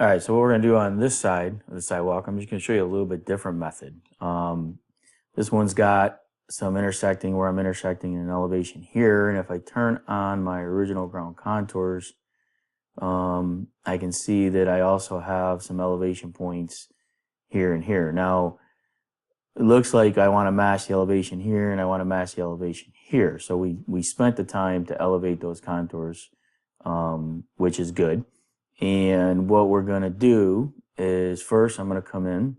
All right, so what we're going to do on this side of the sidewalk, I'm just going to show you a little bit different method. This one's got some intersecting where I'm intersecting an elevation here, and if I turn on my original ground contours, I can see that I also have some elevation points here and here. Now, it looks like I want to match the elevation here and I want to match the elevation here. So we spent the time to elevate those contours, which is good. And what we're going to do is first I'm going to come in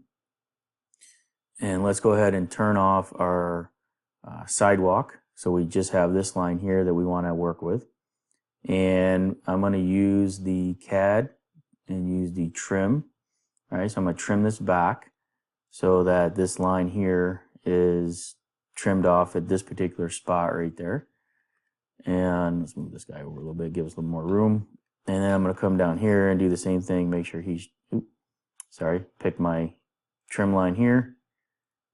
and let's go ahead and turn off our sidewalk. So we just have this line here that we want to work with. And I'm going to use the CAD and use the trim. All right, so I'm going to trim this back so that this line here is trimmed off at this particular spot right there. And let's move this guy over a little bit, give us a little more room. And then I'm going to come down here and do the same thing, make sure pick my trim line here.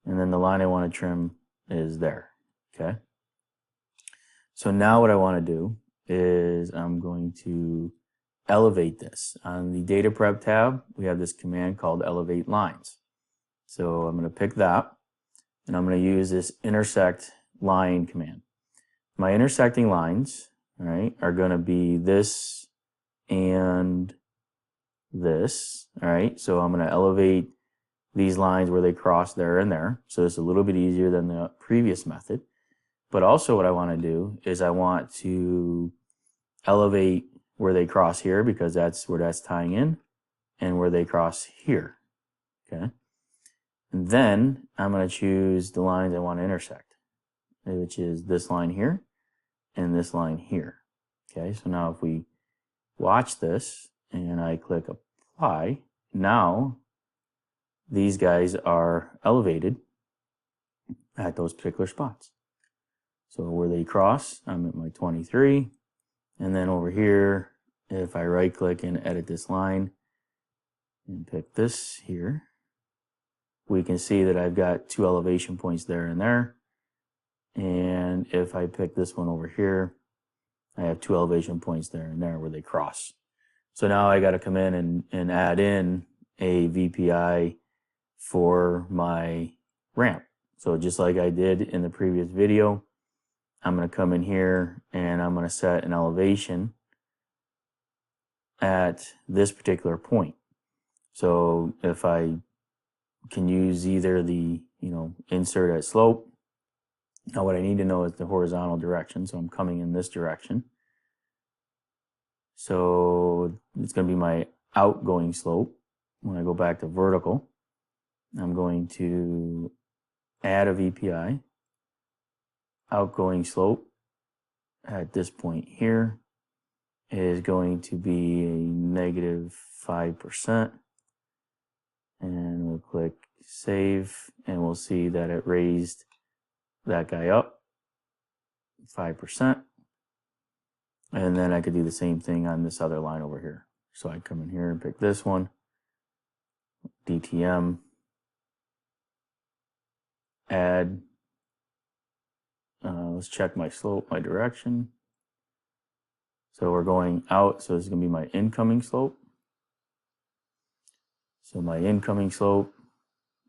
And then the line I want to trim is there, okay? So now what I want to do is I'm going to elevate this. On the data prep tab, we have this command called elevate lines. So I'm going to pick that, and I'm going to use this intersect line command. My intersecting lines, all right, are going to be this and this, all right? So I'm going to elevate these lines where they cross there and there. So it's a little bit easier than the previous method. But also what I want to do is I want to elevate where they cross here because that's where that's tying in, and where they cross here, okay? And then I'm going to choose the lines I want to intersect, which is this line here and this line here, okay? So now if we watch this and I click apply, now these guys are elevated at those particular spots. So where they cross, I'm at my 23. And then over here, if I right click and edit this line and pick this here, we can see that I've got two elevation points there and there. And if I pick this one over here, I have two elevation points there and there where they cross. So now I got to come in and add in a VPI for my ramp. So just like I did in the previous video, I'm going to come in here and I'm going to set an elevation at this particular point. So if I can use either the, insert at slope. Now what I need to know is the horizontal direction. So I'm coming in this direction. So it's going to be my outgoing slope. When I go back to vertical, I'm going to add a VPI. Outgoing slope at this point here is going to be a negative 5%. And we'll click save, and we'll see that it raised that guy up 5%. And then I could do the same thing on this other line over here. So I come in here and pick this one, DTM, add. Let's check my slope, my direction. So we're going out, so this is going to be my incoming slope. So my incoming slope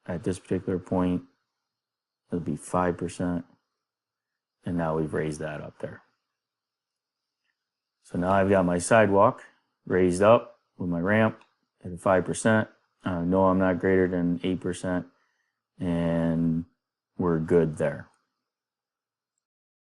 at this particular point will be 5%. And now we've raised that up there. So now I've got my sidewalk raised up with my ramp at 5%. No, I'm not greater than 8%. And we're good there.